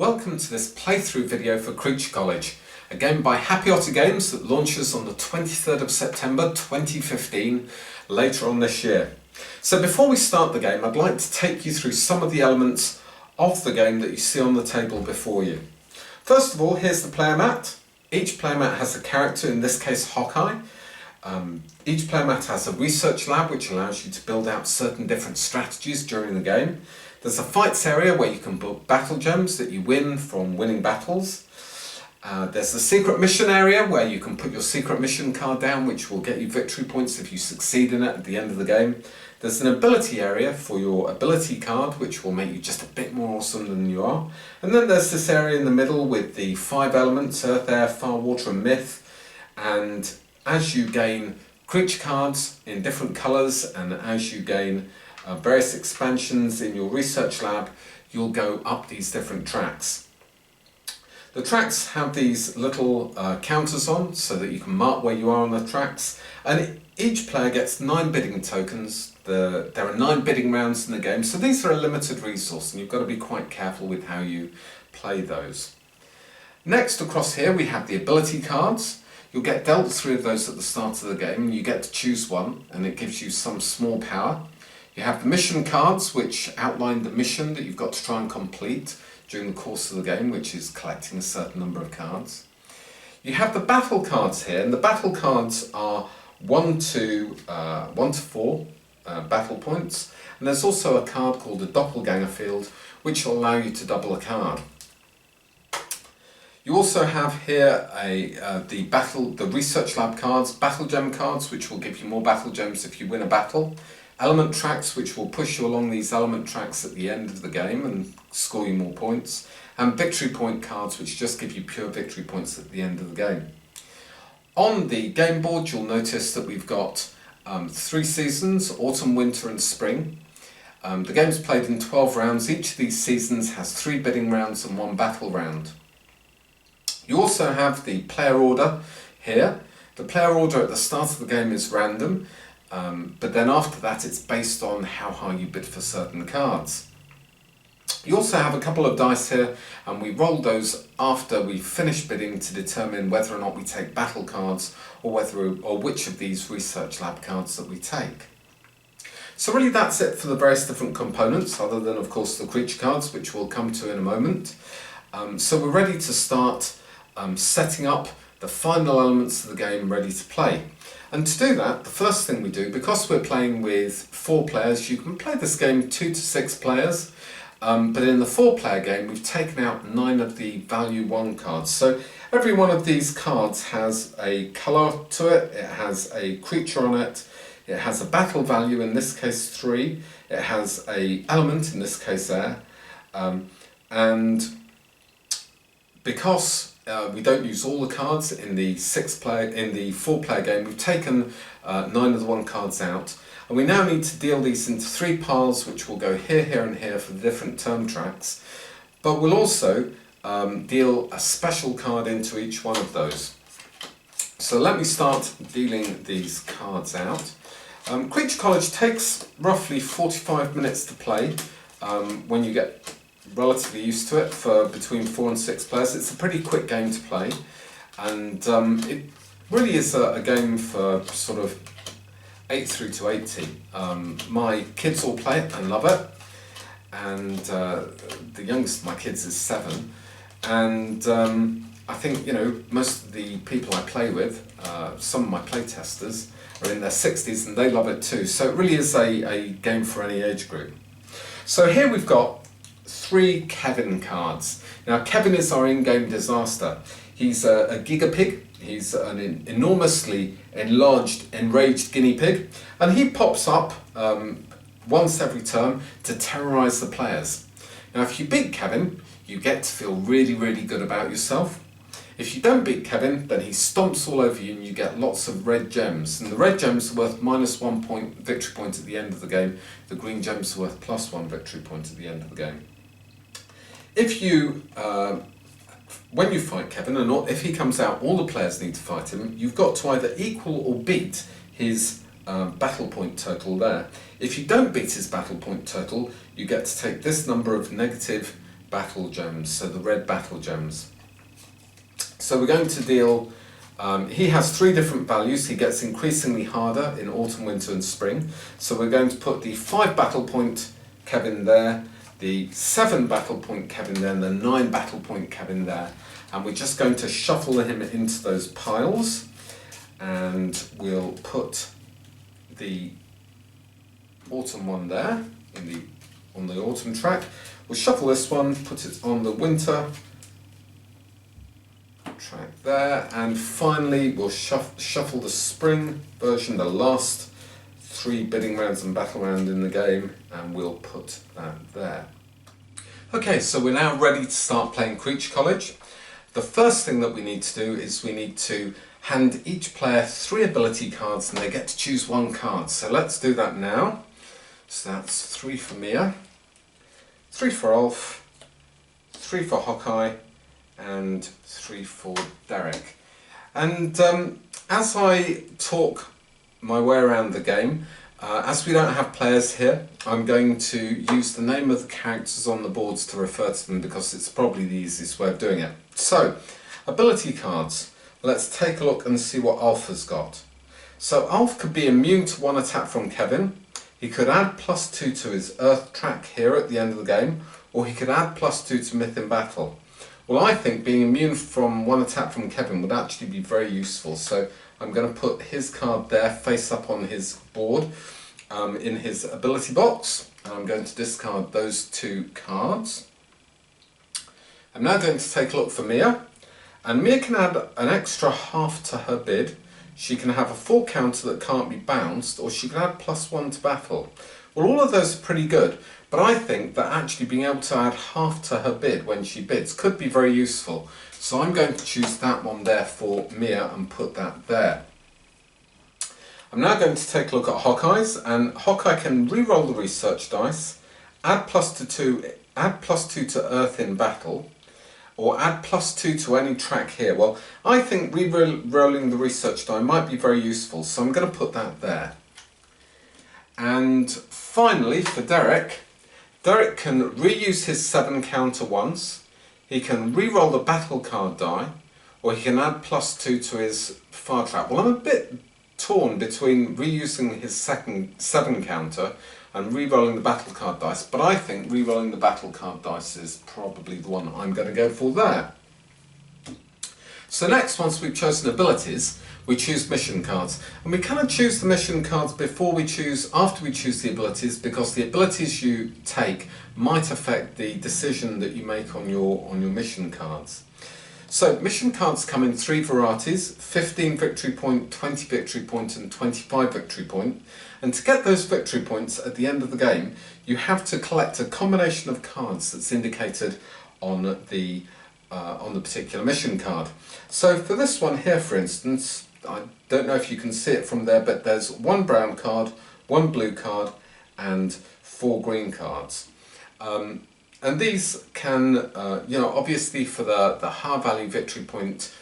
Welcome to this playthrough video for Creature College, a game by Happy Otter Games that launches on the 23rd of September 2015, later on this year. So before we start the game, I'd like to take you through some of the elements of the game that you see on the table before you. First of all, here's the player mat. Each player mat has a character, in this case Hawkeye. Each player mat has a research lab which allows you to build out certain different strategies during the game. There's a fights area where you can book battle gems that you win from winning battles. There's the secret mission area where you can put your secret mission card down, which will get you victory points if you succeed in it at the end of the game. There's an ability area for your ability card, which will make you just a bit more awesome than you are. And then there's this area in the middle with the 5 elements: earth, air, fire, water and myth. And as you gain creature cards in different colours, and as you gain various expansions in your research lab, you'll go up these different tracks. The tracks have these little counters on so that you can mark where you are on the tracks, and each player gets 9 bidding tokens. There are 9 bidding rounds in the game, so these are a limited resource and you've got to be quite careful with how you play those. Next, across here we have the ability cards. You'll get dealt 3 of those at the start of the game, and you get to choose one, and it gives you some small power. You have the mission cards, which outline the mission that you've got to try and complete during the course of the game, which is collecting a certain number of cards. You have the battle cards here, and the battle cards are 1 to 4 battle points, and there's also a card called the Doppelganger Field, which will allow you to double a card. You also have here the research lab cards, battle gem cards, which will give you more battle gems if you win a battle. Element tracks, which will push you along these element tracks at the end of the game and score you more points. And victory point cards, which just give you pure victory points at the end of the game. On the game board, you'll notice that we've got 3 seasons: autumn, winter and spring. The game's played in 12 rounds. Each of these seasons has 3 bidding rounds and 1 battle round. You also have the player order here. The player order at the start of the game is random, but then after that it's based on how high you bid for certain cards. You also have a couple of dice here, and we roll those after we finish bidding to determine whether or not we take battle cards or which of these research lab cards that we take. So really that's it for the various different components, other than of course the creature cards, which we'll come to in a moment. So we're ready to start setting up the final elements of the game ready to play. And to do that, the first thing we do, because we're playing with 4 players, you can play this game 2 to 6 players, but in the 4-player game we've taken out 9 of the value 1 cards. So every one of these cards has a colour to it, it has a creature on it, it has a battle value, in this case 3, it has an element, in this case air, and because we don't use all the cards in the 4-player game, we've taken 9 of the 1 cards out, and we now need to deal these into 3 piles, which will go here, here and here for the different turn tracks, but we'll also deal a special card into each one of those. So let me start dealing these cards out. Creature College takes roughly 45 minutes to play when you get relatively used to it. For between 4 and 6 players, it's a pretty quick game to play, and it really is a game for sort of 8 through to 80. My kids all play it and love it, and the youngest of my kids is 7, and I think, you know, most of the people I play with, some of my play testers are in their 60s and they love it too, so it really is a game for any age group. So here we've got 3 Kevin cards. Now Kevin is our in-game disaster. He's a gigapig. He's an enormously enraged guinea pig, and he pops up once every turn to terrorise the players. Now if you beat Kevin, you get to feel really, really good about yourself. If you don't beat Kevin, then he stomps all over you and you get lots of red gems. And the red gems are worth -1 victory point at the end of the game. The green gems are worth +1 victory point at the end of the game. If you, when you fight Kevin, and if he comes out, all the players need to fight him, you've got to either equal or beat his battle point total there. If you don't beat his battle point total, you get to take this number of negative battle gems, so the red battle gems. So we're going to deal, he has 3 different values. He gets increasingly harder in autumn, winter and spring. So we're going to put the 5 battle point Kevin there, the 7 battle point Kevin there, and the 9 battle point Kevin there. And we're just going to shuffle him into those piles, and we'll put the autumn one there on the autumn track. We'll shuffle this one, put it on the winter track there, and finally we'll shuffle the spring version, the last 3 bidding rounds and battle round in the game, and we'll put that there. Okay, so we're now ready to start playing Creature College. The first thing that we need to do is we need to hand each player 3 ability cards, and they get to choose 1 card. So let's do that now. So that's 3 for Mia, 3 for Ulf, 3 for Hawkeye, and 3 for Derek. And as I talk my way around the game, as we don't have players here, I'm going to use the name of the characters on the boards to refer to them, because it's probably the easiest way of doing it. So, ability cards. Let's take a look and see what Ulf has got. So Ulf could be immune to 1 attack from Kevin. He could add +2 to his Earth track here at the end of the game, or he could add +2 to Myth in Battle. Well, I think being immune from 1 attack from Kevin would actually be very useful, so I'm going to put his card there face up on his board in his ability box, and I'm going to discard those 2 cards. I'm now going to take a look for Mia, and Mia can add an extra half to her bid. She can have a full counter that can't be bounced, or she can add +1 to battle. Well, all of those are pretty good, but I think that actually being able to add half to her bid when she bids could be very useful. So I'm going to choose that one there for Mia and put that there. I'm now going to take a look at Hawkeye's, and Hawkeye can re-roll the research dice, add +2 to Earth in Battle, or add +2 to any track here. Well, I think re-rolling the research die might be very useful, so I'm going to put that there. And finally, for Derek, Derek can reuse his 7 counter once, he can re-roll the battle card die, or he can add +2 to his fire trap. Well, I'm a bit torn between reusing his 7 counter and re-rolling the battle card dice, but I think re-rolling the battle card dice is probably the one I'm going to go for there. So next, once we've chosen abilities, we choose mission cards, and we kind of choose the mission cards after we choose the abilities, because the abilities you take might affect the decision that you make on your mission cards. So mission cards come in 3 varieties: 15 victory point, 20 victory point and 25 victory point. And to get those victory points at the end of the game, you have to collect a combination of cards that's indicated on the particular mission card. So for this one here, for instance, I don't know if you can see it from there, but there's 1 brown card, 1 blue card and 4 green cards. And these can, obviously for the high value victory point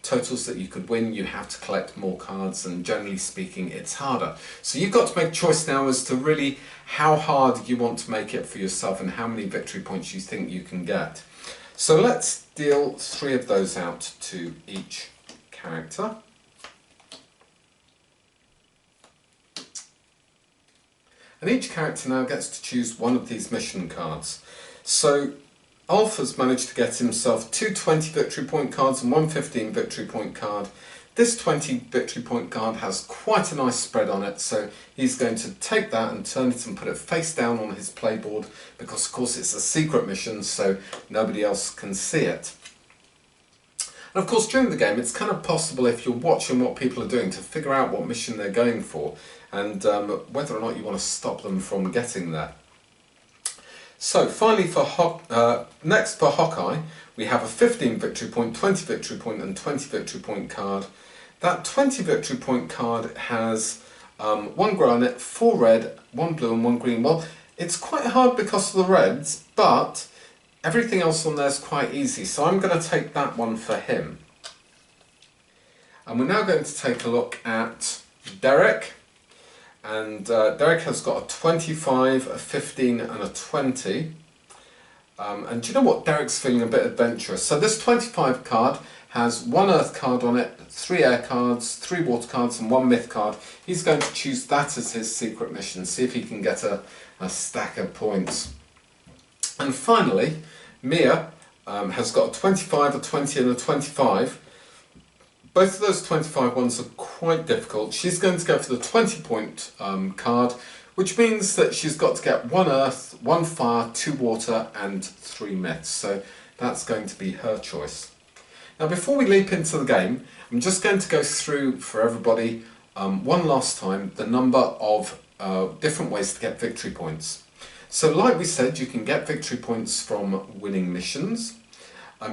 totals that you could win, you have to collect more cards, and generally speaking it's harder. So you've got to make a choice now as to really how hard you want to make it for yourself and how many victory points you think you can get. So let's deal 3 of those out to each character. And each character now gets to choose 1 of these mission cards. So Ulf has managed to get himself 2 20 victory point cards and 1 15 victory point card. This 20 victory point card has quite a nice spread on it, so he's going to take that and turn it and put it face down on his playboard, because of course it's a secret mission, so nobody else can see it. And of course during the game it's kind of possible, if you're watching what people are doing, to figure out what mission they're going for, and whether or not you want to stop them from getting there. So finally, next for Hawkeye, we have a 15 victory point, 20 victory point and 20 victory point card. That 20 victory point card has 1 granite, 4 red, 1 blue and 1 green. Well, it's quite hard because of the reds, but everything else on there is quite easy, so I'm going to take that one for him. And we're now going to take a look at Derek. And Derek has got a 25, a 15 and a 20. And do you know what? Derek's feeling a bit adventurous. So this 25 card has 1 earth card on it, 3 air cards, 3 water cards and 1 myth card. He's going to choose that as his secret mission, see if he can get a stack of points. And finally, Mia has got a 25, a 20 and a 25. Both of those 25 ones are quite difficult. She's going to go for the 20 point card, which means that she's got to get 1 earth, 1 fire, 2 water and 3 myths. So that's going to be her choice. Now before we leap into the game, I'm just going to go through for everybody one last time the number of different ways to get victory points. So like we said, you can get victory points from winning missions.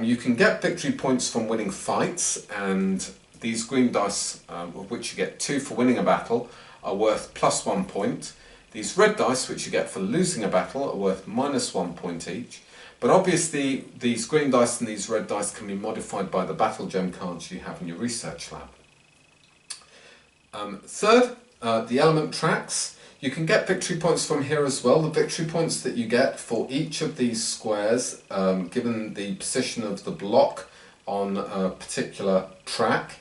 You can get victory points from winning fights, and these green dice, of which you get 2 for winning a battle, are worth +1 point. These red dice, which you get for losing a battle, are worth -1 point each. But obviously these green dice and these red dice can be modified by the battle gem cards you have in your research lab. Third, the element tracks. You can get victory points from here as well. The victory points that you get for each of these squares, given the position of the block on a particular track,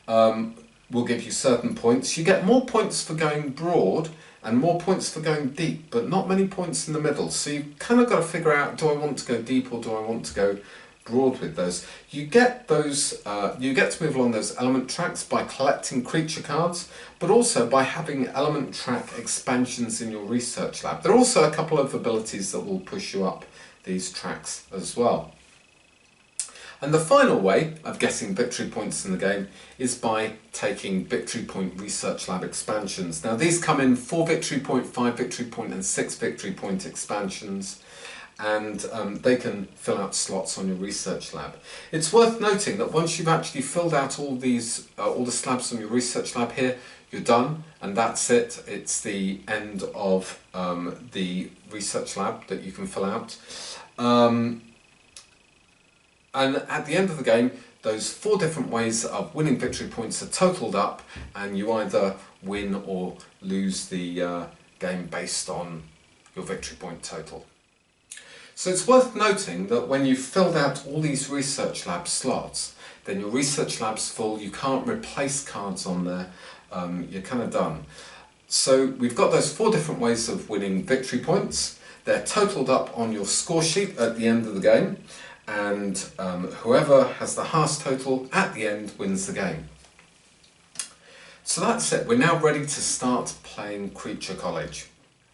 will give you certain points. You get more points for going broad and more points for going deep, but not many points in the middle. So you've kind of got to figure out, do I want to go deep or do I want to go broad with those? You get those, you get to move along those element tracks by collecting creature cards, but also by having element track expansions in your research lab. There are also a couple of abilities that will push you up these tracks as well. And the final way of getting victory points in the game is by taking victory point research lab expansions. Now these come in 4 victory point, 5 victory point and 6 victory point expansions, and they can fill out slots on your research lab. It's worth noting that once you've actually filled out all these, all the slabs on your research lab here, you're done and that's it. It's the end of the research lab that you can fill out. And at the end of the game, those 4 different ways of winning victory points are totaled up, and you either win or lose the game based on your victory point total. So it's worth noting that when you've filled out all these research lab slots, then your research lab's full, you can't replace cards on there, you're kind of done. So we've got those 4 different ways of winning victory points. They're totaled up on your score sheet at the end of the game, and whoever has the highest total at the end wins the game. So that's it, we're now ready to start playing Creature College.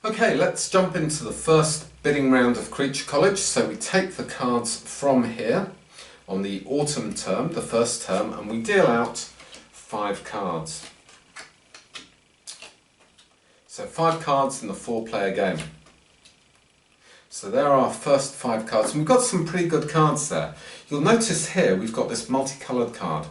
Okay, let's jump into the first bidding round of Creature College. So we take the cards from here on the autumn term, the first term, and we deal out 5 cards. So 5 cards in the 4-player game. So there are our first 5 cards, and we've got some pretty good cards there. You'll notice here we've got this multicoloured card.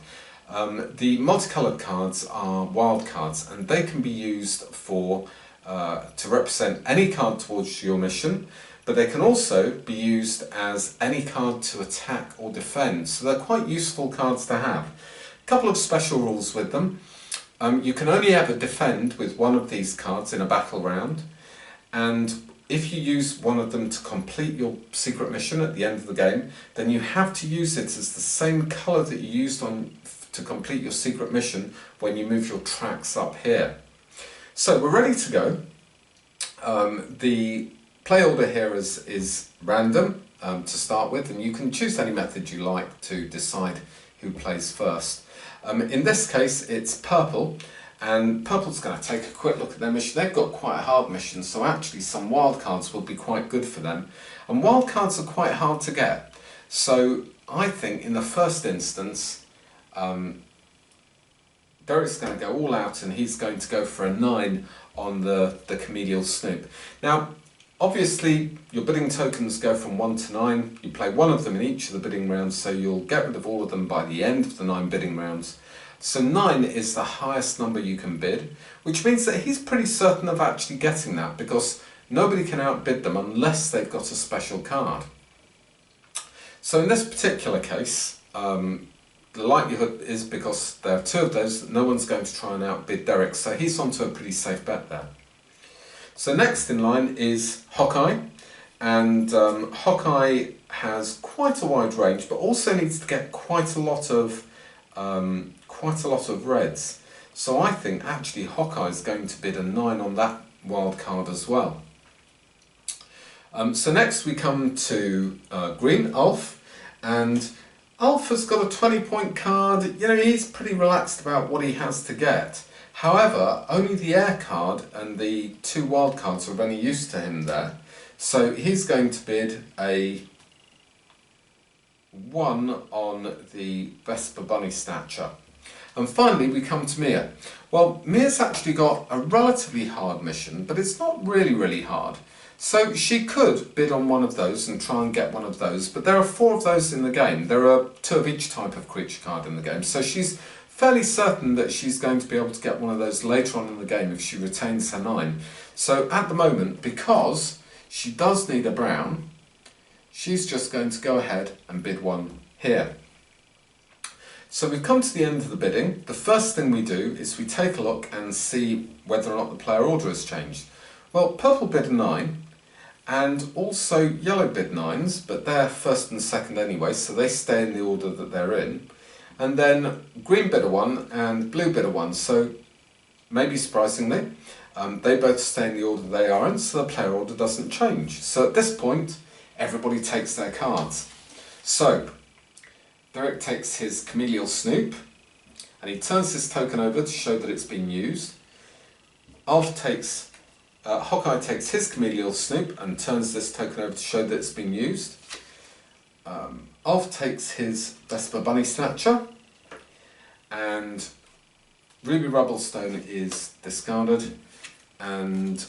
The multicoloured cards are wild cards, and they can be used for to represent any card towards your mission, but they can also be used as any card to attack or defend. So they're quite useful cards to have. A couple of special rules with them. You can only ever defend with one of these cards in a battle round, and if you use one of them to complete your secret mission at the end of the game, then you have to use it as the same colour that you used to complete your secret mission when you move your tracks up here. So we're ready to go. The play order here is random to start with, and you can choose any method you like to decide who plays first. In this case it's purple, and purple's going to take a quick look at their mission. They've got quite a hard mission, so actually some wild cards will be quite good for them. And wild cards are quite hard to get. So I think in the first instance, Derek's going to go all out, and he's going to go for a 9 on the Comedial Snoop. Now, obviously your bidding tokens go from 1 to 9. You play one of them in each of the bidding rounds, so you'll get rid of all of them by the end of the 9 bidding rounds. So 9 is the highest number you can bid, which means that he's pretty certain of actually getting that, because nobody can outbid them unless they've got a special card. So in this particular case, the likelihood is, because there are 2 of those, that no one's going to try and outbid Derek, so he's onto a pretty safe bet there. So next in line is Hawkeye, and Hawkeye has quite a wide range, but also needs to get quite a lot of reds. So I think actually Hawkeye is going to bid a 9 on that wild card as well. So next we come to green, Ulf, and Ulf has got a 20-point card. You know, he's pretty relaxed about what he has to get. However, only the air card and the 2 wild cards are of any use to him there. So he's going to bid a 1 on the Vesper Bunny Snatcher. And finally we come to Mia. Well, Mia's actually got a relatively hard mission, but it's not really hard. So she could bid on one of those and try and get one of those, but there are 4 of those in the game. There are 2 of each type of creature card in the game, so she's fairly certain that she's going to be able to get one of those later on in the game if she retains her 9. So at the moment, because she does need a brown, she's just going to go ahead and bid 1 here. So we've come to the end of the bidding. The first thing we do is we take a look and see whether or not the player order has changed. Well, purple bid a 9, and also yellow bid 9s, but they're first and second anyway, so they stay in the order that they're in. And then green bid a 1 and blue bid a 1, so maybe surprisingly, they both stay in the order they are in, so the player order doesn't change. So at this point, everybody takes their cards. So, Derek takes his Chameleon Snoop, and he turns this token over to show that it's been used. Hawkeye takes his Chameleon Snoop and turns this token over to show that it's been used. Ulf takes his Vesper Bunny Snatcher, and Ruby Rubblestone is discarded, and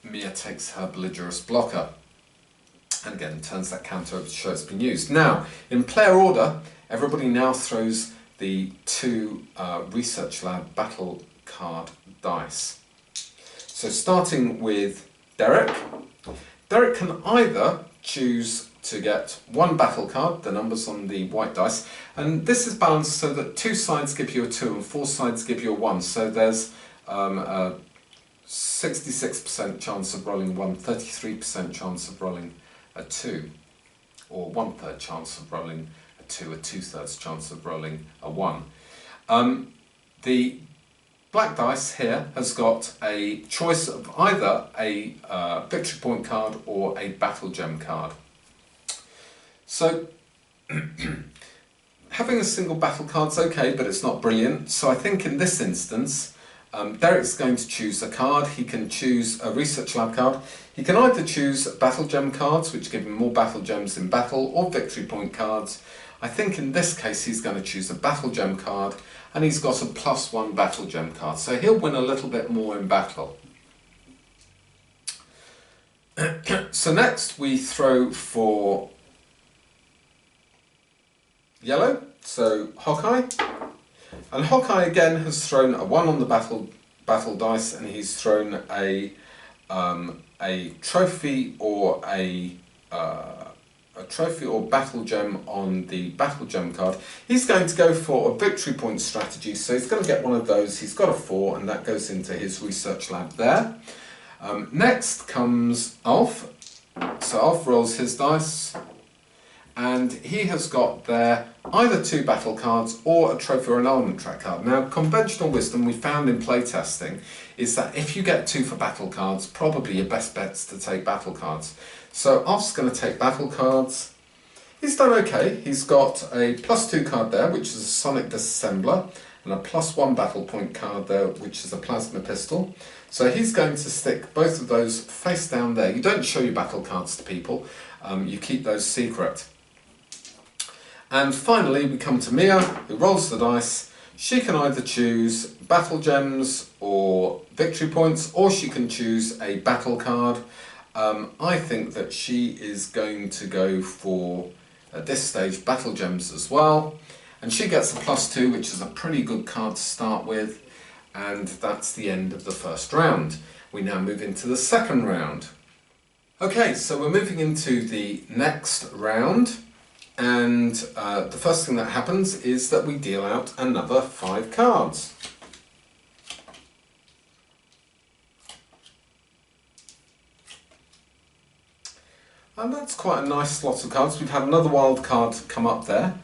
Mia takes her Belligerous Blocker, and again turns that counter over to show it's been used. Now, in player order, everybody now throws the 2 Research Lab battle card dice. So starting with Derek, Derek can either choose to get 1 battle card, the numbers on the white dice, and this is balanced so that 2 sides give you a 2 and 4 sides give you a 1, so there's a 66% chance of rolling 1, 33% chance of rolling a 2, or 1/3 chance of rolling a 2, a 2/3 chance of rolling a 1. The black dice here has got a choice of either a victory point card or a battle gem card. So having a single battle card's okay, but it's not brilliant. So I think in this instance, Derek's going to choose a card. He can choose a Research Lab card. He can either choose battle gem cards, which give him more battle gems in battle, or victory point cards. I think in this case he's going to choose a battle gem card, and he's got a +1 battle gem card, so he'll win a little bit more in battle. So next we throw for yellow, so Hawkeye. And Hawkeye again has thrown a 1 on the battle dice, and he's thrown a trophy or a trophy or battle gem on the battle gem card. He's going to go for a victory point strategy, so he's going to get one of those. He's got a 4, and that goes into his Research Lab there. Next comes Ulf. So Ulf rolls his dice, and he has got there either 2 battle cards or a trophy or an element track card. Now, conventional wisdom we found in playtesting is that if you get 2 for battle cards, probably your best bet's to take battle cards. So Ulf's going to take battle cards. He's done okay. He's got a +2 card there, which is a Sonic Disassembler, and a +1 battle point card there, which is a Plasma Pistol. So he's going to stick both of those face down there. You don't show your battle cards to people. You keep those secret. And finally we come to Mia, who rolls the dice. She can either choose battle gems or victory points, or she can choose a battle card. I think that she is going to go for, at this stage, battle gems as well. And she gets a +2, which is a pretty good card to start with. And that's the end of the first round. We now move into the second round. Okay, so we're moving into the next round. And the first thing that happens is that we deal out another 5 cards. And that's quite a nice lot of cards. We've had another wild card come up there.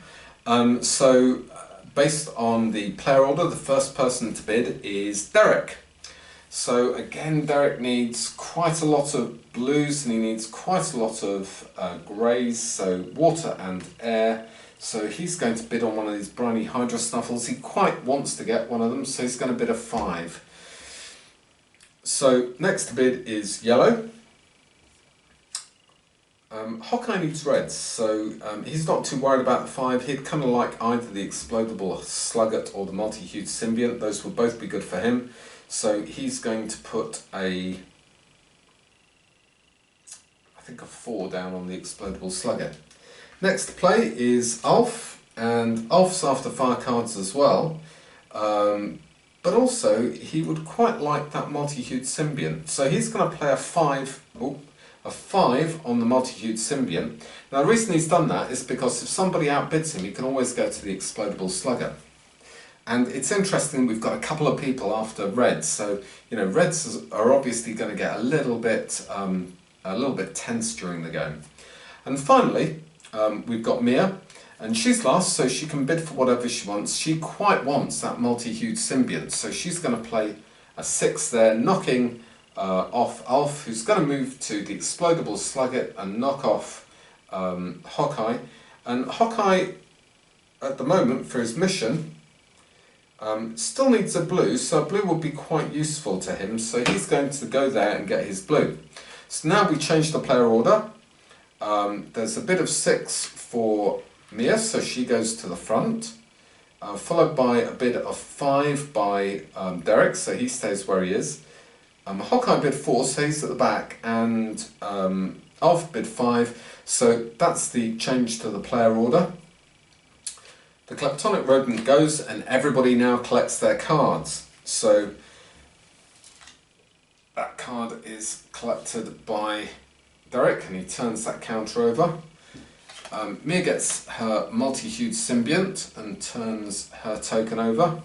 Based on the player order, the first person to bid is Derek. So again, Derek needs quite a lot of blues and he needs quite a lot of greys, so water and air. So he's going to bid on one of these briny Hydra Snuffles. He quite wants to get one of them, so he's going to bid a 5. So next to bid is yellow. Hawkeye needs reds, so he's not too worried about the 5. He'd kind of like either the Explodable Slugget or the Multi-Hued Symbiont. Those would both be good for him. So he's going to put I think a 4 down on the Explodable Slugget. Next to play is Ulf, and Ulf's after fire cards as well. But also he would quite like that Multi-Hued Symbiont. So he's going to play a 5. A 5 on the Multi-Hued Symbiont. Now the reason he's done that is because if somebody outbids him, he can always go to the Explodable Slugger. And it's interesting, we've got a couple of people after reds, so you know reds are obviously going to get a little bit tense during the game. And finally, we've got Mia, and she's last, so she can bid for whatever she wants. She quite wants that Multi-Hued Symbiont, so she's going to play a 6 there, knocking off Ulf, who's going to move to the Explodable Slugget and knock off Hawkeye. And Hawkeye, at the moment, for his mission, still needs a blue, so a blue would be quite useful to him, so he's going to go there and get his blue. So now we change the player order. There's a bid of 6 for Mia, so she goes to the front, followed by a bid of 5 by Derek, so he stays where he is. Hawkeye bid 4, so he's at the back, and Ulf bid 5, so that's the change to the player order. The Kleptonic Rodent goes and everybody now collects their cards. So that card is collected by Derek and he turns that counter over. Mia gets her Multi-Hued Symbiont and turns her token over.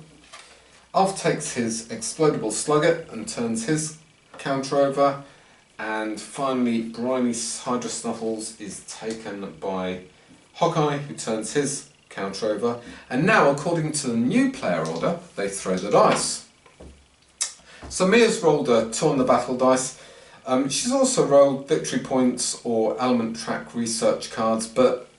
Ulf takes his Explodable Slugget and turns his counter over. And finally, Briny Hydra Snuffles is taken by Hawkeye, who turns his counter over. And now, according to the new player order, they throw the dice. So Mia's rolled a 2 on the battle dice. She's also rolled victory points or element track research cards, but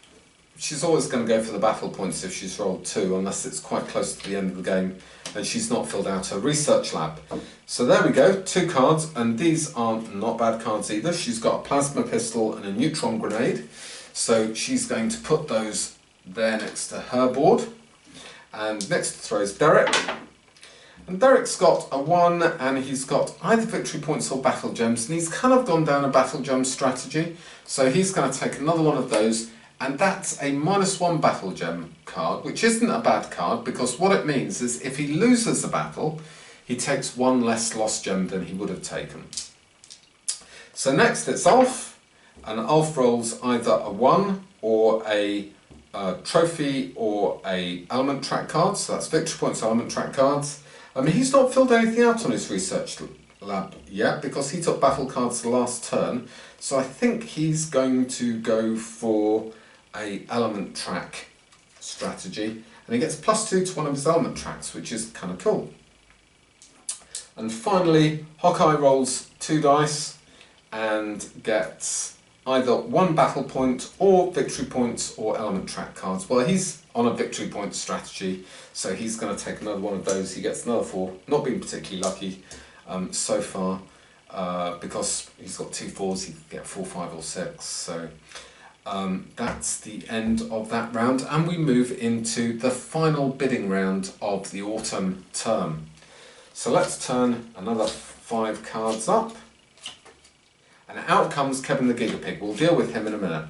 she's always going to go for the battle points if she's rolled 2, unless it's quite close to the end of the game and she's not filled out her research lab. So there we go, 2 cards, and these aren't not bad cards either. She's got a plasma pistol and a neutron grenade, so she's going to put those there next to her board. And next to throw is Derek. And Derek's got a 1 and he's got either victory points or battle gems, and he's kind of gone down a battle gem strategy, so he's going to take another one of those, and that's a -1 battle gem card, which isn't a bad card because what it means is if he loses a battle, he takes 1 less lost gem than he would have taken. So next it's Ulf, and Ulf rolls either a 1 or a trophy or a element track card, so that's victory points, element track cards. He's not filled anything out on his research lab yet because he took battle cards the last turn, so I think he's going to go for a element track strategy, and he gets +2 to one of his element tracks, which is kind of cool. And finally, Hawkeye rolls 2 dice and gets either 1 battle point or victory points or element track cards. Well, he's on a victory point strategy, so he's going to take another one of those. He gets another 4, not being particularly lucky so far, because he's got 2 4s, he can get 4, 5 or 6. So that's the end of that round, and we move into the final bidding round of the autumn term. So let's turn another 5 cards up. And out comes Kevin the Gigapig. We'll deal with him in a minute.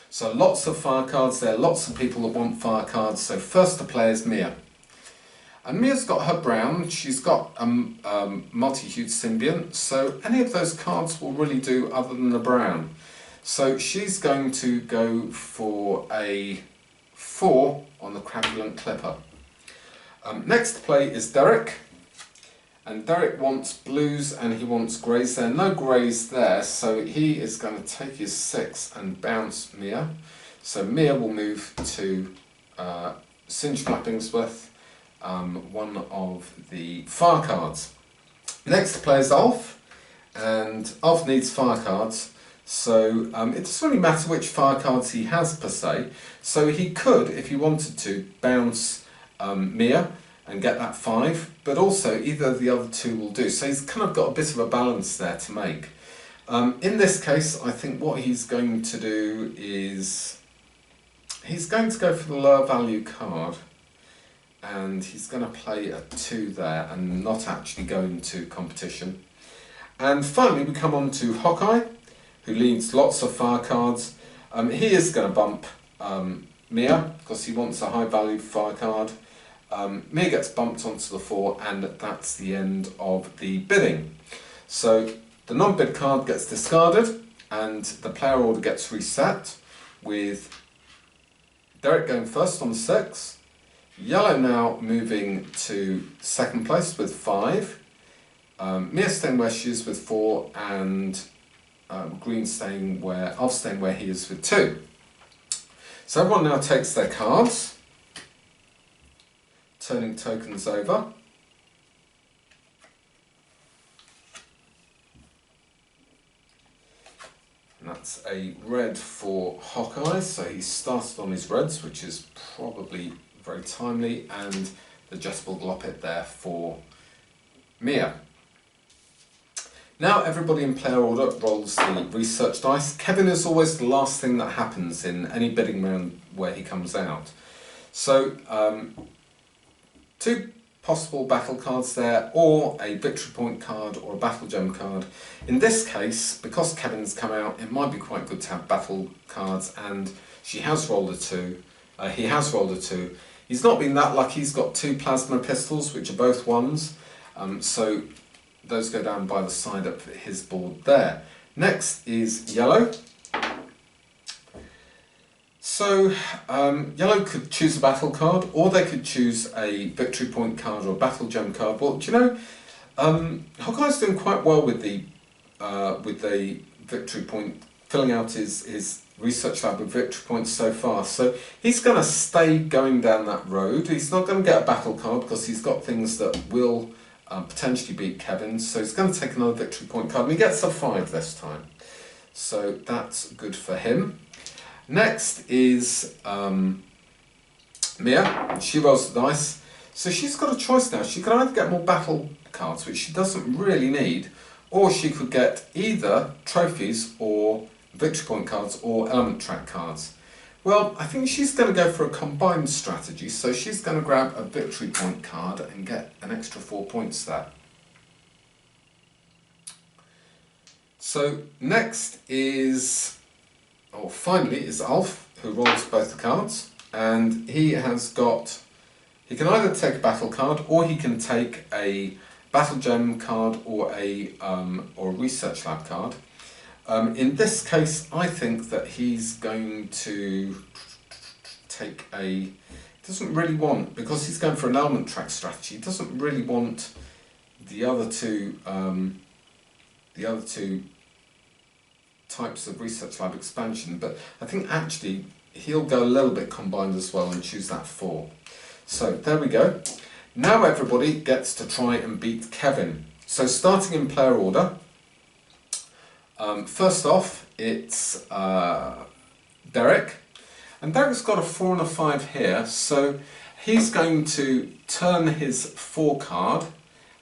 So lots of fire cards there, lots of people that want fire cards. So first to play is Mia. And Mia's got her brown, she's got a Multi-Hued Symbiont, so any of those cards will really do other than the brown. So she's going to go for a 4 on the Crabulent Clipper. Next to play is Derek. And Derek wants blues and he wants greys there. No greys there, so he is going to take his 6 and bounce Mia. So Mia will move to Singe Flappingsworth, one of the fire cards. Next to play is Ulf, and Ulf needs fire cards. So it doesn't really matter which fire cards he has per se. So he could, if he wanted to, bounce Mia and get that 5, but also either of the other 2 will do. So he's kind of got a bit of a balance there to make. In this case, I think what he's going to do is he's going to go for the lower value card, and he's going to play a 2 there and not actually go into competition. And finally we come on to Hawkeye, who leads lots of fire cards. He is going to bump Mia because he wants a high value fire card. Mia gets bumped onto the 4, and that's the end of the bidding. So the non-bid card gets discarded and the player order gets reset, with Derek going first on 6, yellow now moving to second place with 5, Mia staying where she is with 4, and green staying where, Ulf staying where he is with 2. So everyone now takes their cards, turning tokens over. And that's a red for Hawkeye, so he started on his reds, which is probably very timely, and the Jespel Gloppet there for Mia. Now everybody in player order rolls the research dice. Kevin is always the last thing that happens in any bidding round where he comes out. So 2 possible battle cards there, or a victory point card or a battle gem card. In this case, because Kevin's come out, it might be quite good to have battle cards, and she has rolled a 2. He has rolled a 2. He's not been that lucky. He's got 2 plasma pistols, which are both 1s. So those go down by the side of his board there. Next is yellow. So yellow could choose a battle card, or they could choose a victory point card or a battle gem card. Well, do you know, Hawkeye's doing quite well with the victory point, filling out his research lab with victory points so far. So he's going to stay going down that road. He's not going to get a battle card because he's got things that will potentially beat Kevin. So he's going to take another victory point card, and he gets a 5 this time. So that's good for him. Next is Mia. She rolls the dice. So she's got a choice now. She can either get more battle cards, which she doesn't really need, or she could get either trophies or victory point cards or element track cards. Well, I think she's going to go for a combined strategy, so she's going to grab a victory point card and get an extra 4 points there. So next is, or finally, is Ulf, who rolls both the cards, and he has got, he can either take a battle card, or he can take a battle gem card or a research lab card. In this case, I think that he's going to take a, doesn't really want, because he's going for an element track strategy, he doesn't really want the other two types of research lab expansion, but I think actually he'll go a little bit combined as well and choose that 4. So there we go. Now everybody gets to try and beat Kevin. So starting in player order, first off it's Derek, and Derek's got a 4 and a 5 here, so he's going to turn his 4 card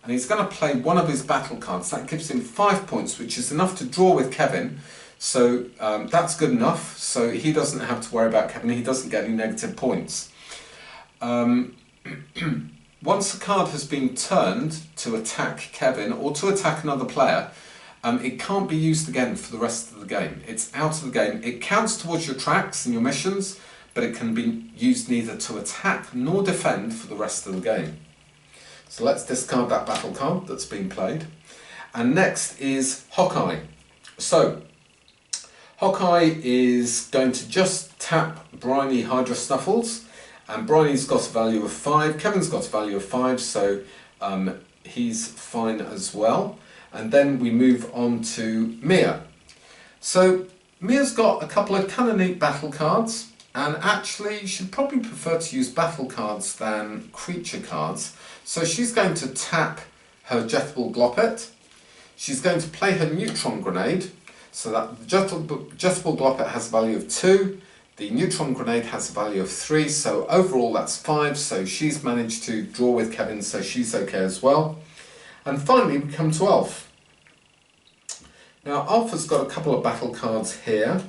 and he's going to play one of his battle cards. That gives him 5 points, which is enough to draw with Kevin, so that's good enough, so he doesn't have to worry about Kevin, he doesn't get any negative points. Once a card has been turned to attack Kevin or to attack another player, it can't be used again for the rest of the game. It's out of the game. It counts towards your tracks and your missions, but it can be used neither to attack nor defend for the rest of the game. So let's discard that battle card that's been played. And next is Hawkeye. So Hawkeye is going to just tap Bryony Hydra Snuffles, and Bryony's got a value of 5, Kevin's got a value of 5, so he's fine as well. And then we move on to Mia. So Mia's got a couple of kind of neat battle cards, and actually she'd probably prefer to use battle cards than creature cards. So she's going to tap her Jethball Gloppet. She's going to play her Neutron Grenade, so that the Jethball Gloppet has a value of 2, the Neutron Grenade has a value of 3, so overall that's 5, so she's managed to draw with Kevin, so she's okay as well. And finally we come to Ulf. Now Ulf has got a couple of battle cards here,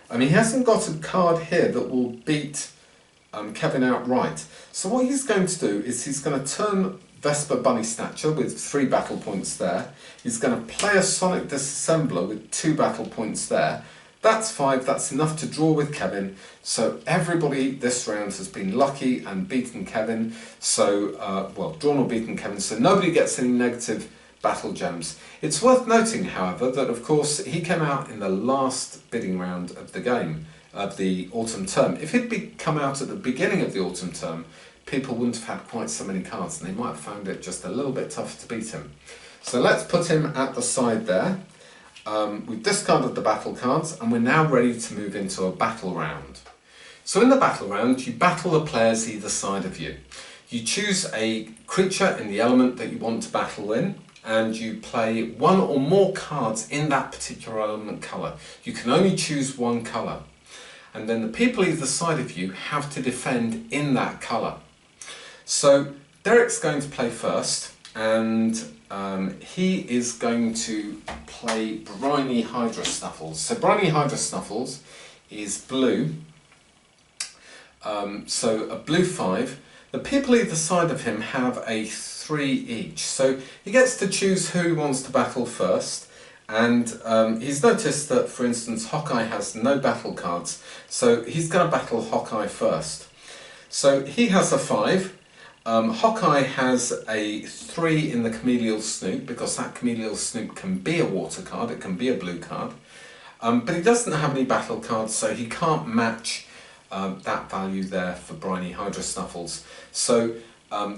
and he hasn't got a card here that will beat Kevin outright. So what he's going to do is he's going to turn Vesper Bunny Snatcher with 3 battle points there. He's going to play a Sonic Disassembler with 2 battle points there. That's 5, that's enough to draw with Kevin. So everybody this round has been lucky and beaten Kevin. So, well, drawn or beaten Kevin, so nobody gets any negative battle gems. It's worth noting, however, that of course he came out in the last bidding round of the game, of the autumn term. If he'd come out at the beginning of the autumn term, people wouldn't have had quite so many cards and they might have found it just a little bit tough to beat him. So let's put him at the side there. We've discarded the battle cards and we're now ready to move into a battle round. So in the battle round you battle the players either side of you. You choose a creature in the element that you want to battle in, and you play 1 or more cards in that particular element colour. You can only choose 1 colour. And then the people either side of you have to defend in that colour. So Derek's going to play first, and he is going to play Briny Hydra Snuffles. So Briny Hydra Snuffles is blue, so a blue 5. The people either side of him have a 3 each, so he gets to choose who he wants to battle first. And he's noticed that, for instance, Hawkeye has no battle cards, so he's going to battle Hawkeye first. So he has a 5. Hawkeye has a 3 in the Chameleal Snoop, because that Chameleal Snoop can be a water card, it can be a blue card. But he doesn't have any battle cards, so he can't match that value there for Briny Hydra Snuffles. So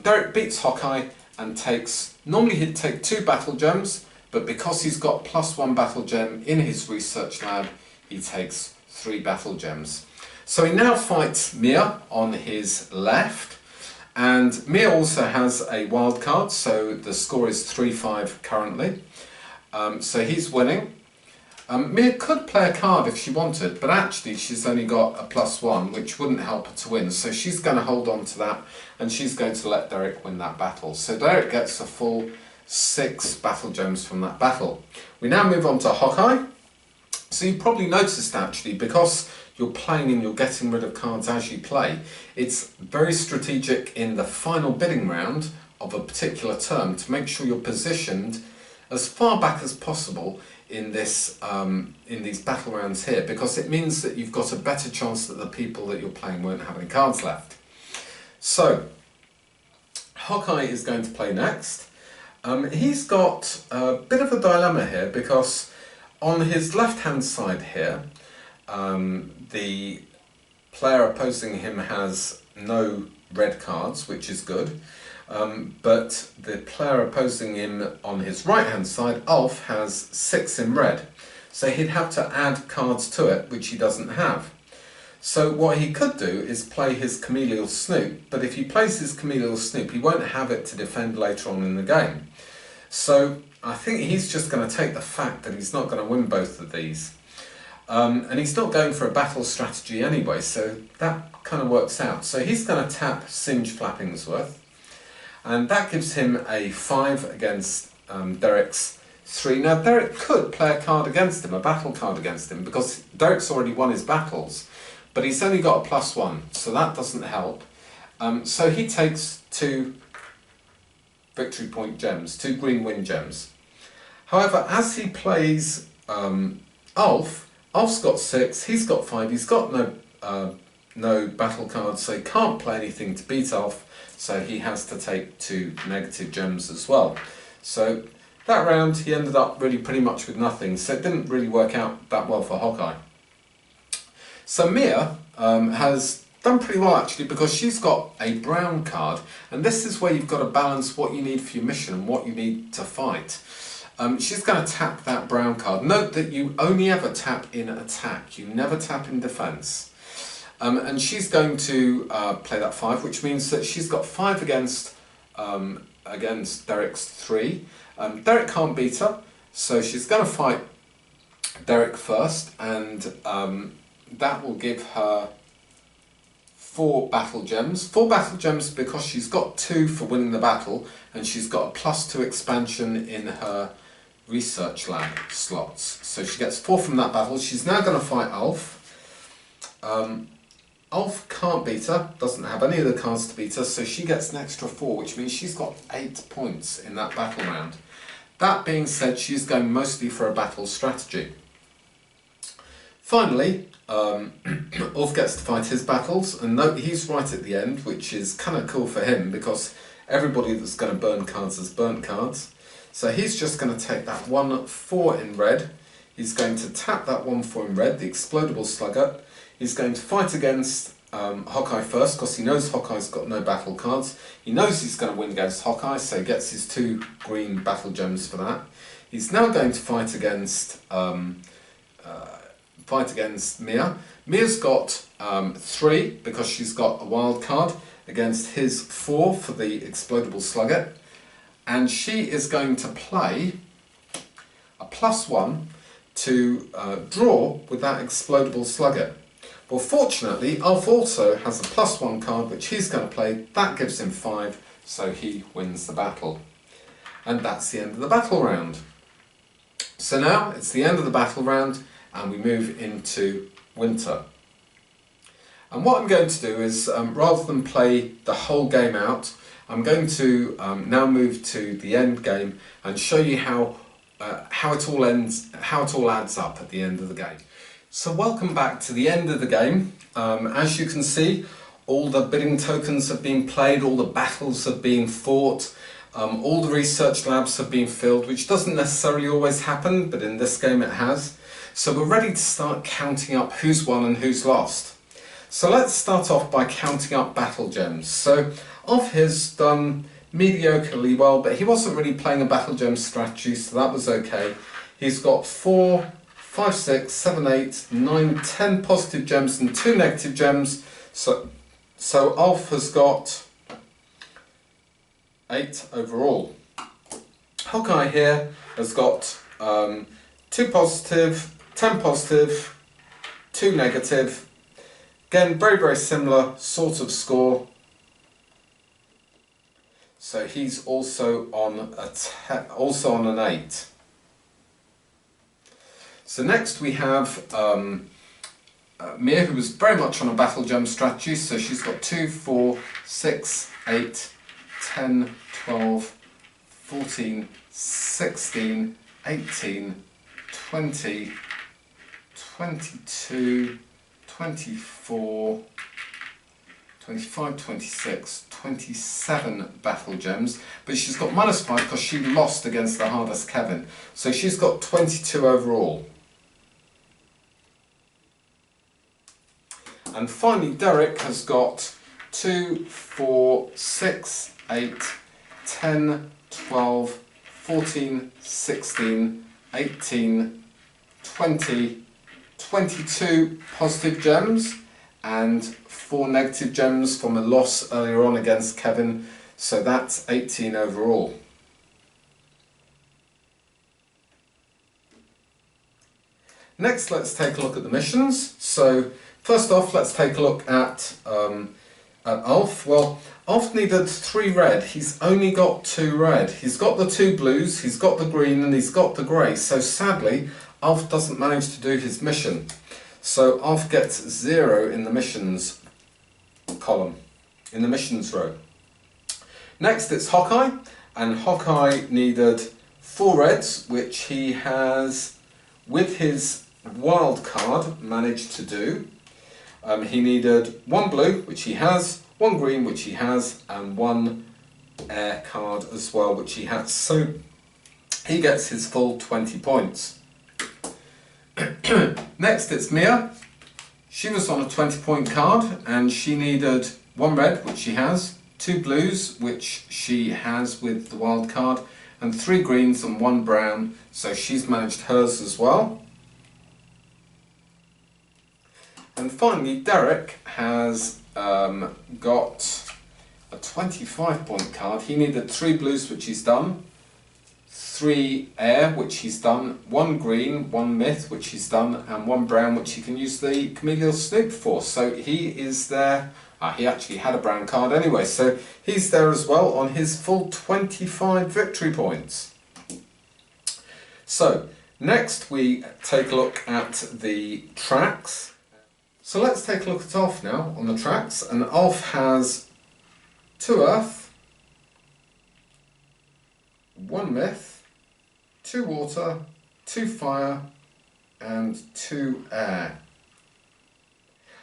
Derek beats Hawkeye and takes, normally he'd take 2 battle gems, but because he's got +1 battle gem in his research lab, he takes 3 battle gems. So he now fights Mia on his left, and Mia also has a wild card, so the score is 3-5 currently. So he's winning. Mia could play a card if she wanted, but actually she's only got a +1, which wouldn't help her to win, so she's going to hold on to that, and she's going to let Derek win that battle. So Derek gets a full 6 battle gems from that battle. We now move on to Hawkeye. So you probably noticed actually, because you're playing and you're getting rid of cards as you play, it's very strategic in the final bidding round of a particular term to make sure you're positioned as far back as possible in this in these battle rounds here, because it means that you've got a better chance that the people that you're playing won't have any cards left. So Hawkeye is going to play next. He's got a bit of a dilemma here, because on his left hand side here, the player opposing him has no red cards, which is good, but the player opposing him on his right hand side, Ulf, has 6 in red, so he'd have to add cards to it which he doesn't have. So what he could do is play his Chameleal Snoop, but if he plays his Chameleal Snoop he won't have it to defend later on in the game. So I think he's just going to take the fact that he's not going to win both of these. And he's not going for a battle strategy anyway, so that kind of works out. So he's going to tap Singe Flappingsworth, and that gives him a 5 against Derek's 3. Now Derek could play a card against him, a battle card against him, because Derek's already won his battles, but he's only got a +1, so that doesn't help. So he takes 2 victory point gems, 2 green win gems. However, as he plays Ulf's got 6, he's got 5, he's got no battle cards, so he can't play anything to beat Ulf, so he has to take 2 negative gems as well. So that round he ended up really pretty much with nothing, so it didn't really work out that well for Hawkeye. So Mia has done pretty well actually, because she's got a brown card, and this is where you've got to balance what you need for your mission and what you need to fight. She's going to tap that brown card. Note that you only ever tap in attack, you never tap in defence. And she's going to play that 5, which means that she's got 5 against Derek's 3. Derek can't beat her, so she's going to fight Derek first, and that will give her 4 battle gems. 4 battle gems because she's got 2 for winning the battle, and she's got a +2 expansion in her research lab slots. So she gets 4 from that battle. She's now going to fight Ulf. Ulf can't beat her, doesn't have any of the cards to beat her, so she gets an extra 4, which means she's got 8 points in that battle round. That being said, she's going mostly for a battle strategy. Finally, Ulf gets to fight his battles, and note he's right at the end, which is kind of cool for him because everybody that's going to burn cards has burnt cards. So he's just going to take that 1/4 in red. He's going to tap that 1/4 in red, the explodable slugger. He's going to fight against Hawkeye first because he knows Hawkeye's got no battle cards. He knows he's going to win against Hawkeye, so he gets his 2 green battle gems for that. He's now going to fight against Mia. Mia's got 3 because she's got a wild card against his 4 for the explodable slugger, and she is going to play a +1 to draw with that explodable slugger. Well, fortunately, Ulf also has a +1 card which he's going to play. That gives him 5, so he wins the battle. And that's the end of the battle round. So now it's the end of the battle round, and we move into winter. And what I'm going to do is, rather than play the whole game out, I'm going to now move to the end game and show you how it all adds up at the end of the game. So welcome back to the end of the game. As you can see, all the bidding tokens have been played, all the battles have been fought, all the research labs have been filled, which doesn't necessarily always happen, but in this game it has. So we're ready to start counting up who's won and who's lost. So let's start off by counting up battle gems. So Ulf has done mediocrely well, but he wasn't really playing a battle gem strategy, so that was okay. He's got 4, 5, 6, 7, 8, 9, 10 positive gems and 2 negative gems. So Ulf has got 8 overall. Hawkeye here has got 2 positive, 10 positive, 2 negative. Again, very, very similar sort of score. So he's also on an 8. So next we have Mia, who was very much on a battle gem strategy. So she's got 2, 4, 6, 8, 10, 12, 14, 16, 18, 20, 22, 24, 25, 26, 27 battle gems, but she's got -5 because she lost against the hardest Kevin. So she's got 22 overall. And finally Derek has got 2, 4, 6, 8, 10, 12, 14, 16, 18, 20, 22 positive gems and 4 negative gems from a loss earlier on against Kevin, so that's 18 overall. Next, let's take a look at the missions. So first off, let's take a look at Ulf. Well, Ulf needed 3 red. He's only got 2 red. He's got the 2 blues, he's got the green, and he's got the grey. So sadly, Ulf doesn't manage to do his mission. So Ulf gets 0 in the missions column, in the missions row. Next it's Hawkeye, and Hawkeye needed 4 reds, which he has, with his wild card, managed to do. He needed 1 blue, which he has, 1 green, which he has, and 1 air card as well, which he has. So he gets his full 20 points. Next it's Mia. She was on a 20-point card and she needed 1 red, which she has, 2 blues, which she has with the wild card, and 3 greens and 1 brown, so she's managed hers as well. And finally, Derek has got a 25-point card. He needed 3 blues, which he's done, 3 air, which he's done, 1 green, 1 myth, which he's done, and 1 brown, which he can use the Chameleon Snoop for. So he is there. He actually had a brown card anyway, so he's there as well on his full 25 victory points. So next we take a look at the tracks. So let's take a look at Alf now on the tracks, and Alf has 2 earth, 1 myth, 2 water, 2 fire and 2 air.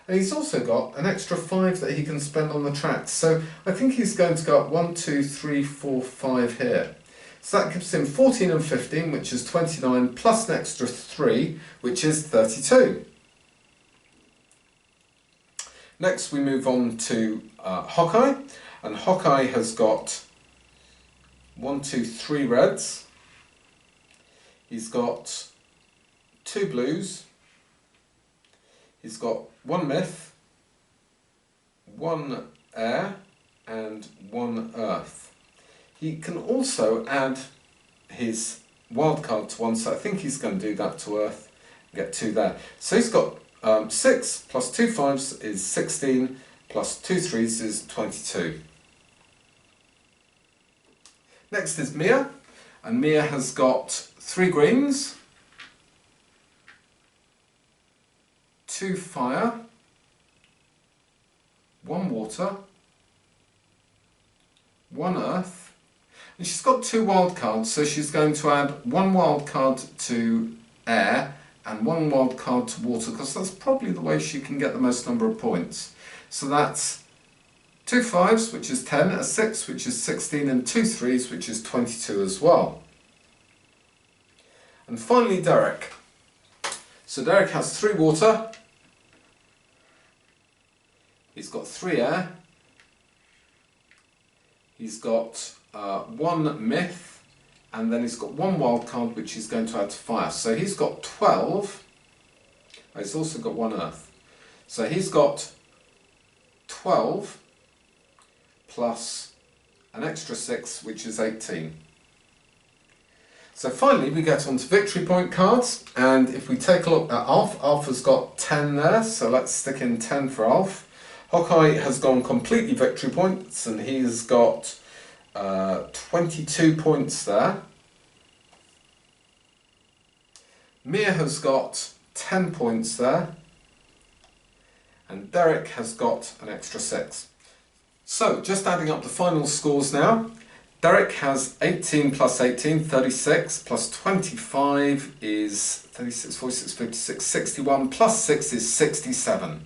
And he's also got an extra 5 that he can spend on the tracks. So I think he's going to go up 1, 2, 3, 4, 5 here. So that gives him 14 and 15, which is 29, plus an extra 3, which is 32. Next we move on to Hawkeye, and Hawkeye has got 1, 2, 3 reds. He's got 2 blues. He's got 1 myth, 1 air and 1 earth. He can also add his wild card to 1, so I think he's going to do that to earth and get 2 there. So he's got 6 plus 2 5s is 16, plus 2 3s is 22. Next is Mia, and Mia has got 3 greens, 2 fire, 1 water, 1 earth, and she's got 2 wild cards, so she's going to add 1 wild card to air and 1 wild card to water, because that's probably the way she can get the most number of points. So that's 2 5s, which is 10, a 6, which is 16, and 2 3s, which is 22 as well. And finally Derek. So Derek has 3 water, he's got 3 air, he's got 1 myth, and then he's got 1 wild card which he's going to add to fire. So he's got 12, he's also got 1 earth. So he's got 12 plus an extra 6, which is 18. So finally we get on to victory point cards, and if we take a look at Alf, Alf has got 10 there, so let's stick in 10 for Alf. Hawkeye has gone completely victory points, and he's got 22 points there. Mia has got 10 points there, and Derek has got an extra 6. So just adding up the final scores now. Derek has 18 plus 18, 36, plus 25 is 36, 46, 56, 61, plus 6 is 67.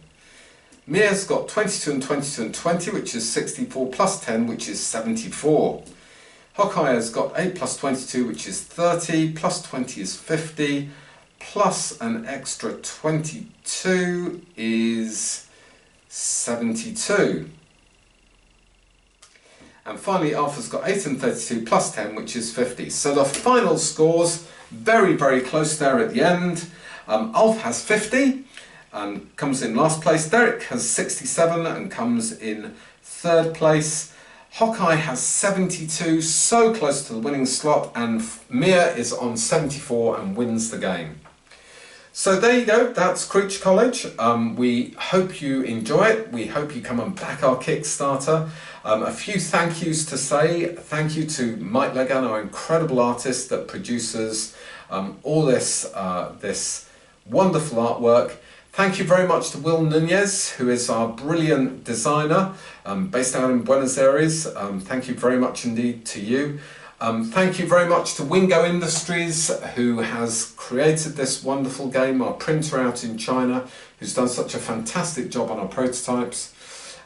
Mia's got 22 and 22 and 20, which is 64, plus 10, which is 74. Hawkeye has got 8 plus 22, which is 30, plus 20 is 50, plus an extra 22 is 72. And finally Alpha's got 8 and 32 plus 10, which is 50. So the final scores, very, very close there at the end. Alf has 50 and comes in last place. Derek has 67 and comes in third place. Hawkeye has 72, so close to the winning slot, and Mia is on 74 and wins the game. So there you go, that's Creech College. We hope you enjoy it. We hope you come and back our Kickstarter. A few thank yous to say. Thank you to Mike Legan, our incredible artist that produces all this, this wonderful artwork. Thank you very much to Will Nunez, who is our brilliant designer based out in Buenos Aires. Thank you very much indeed to you. Thank you very much to Wingo Industries, who has created this wonderful game, our printer out in China, who's done such a fantastic job on our prototypes.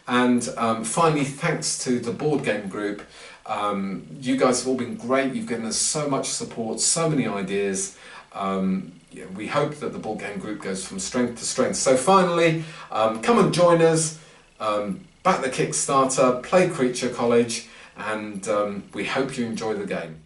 And finally, thanks to the Board Game Group. You guys have all been great. You've given us so much support, so many ideas. Yeah, we hope that the board game group goes from strength to strength. So finally, come and join us, back the Kickstarter, play Creature College, and we hope you enjoy the game.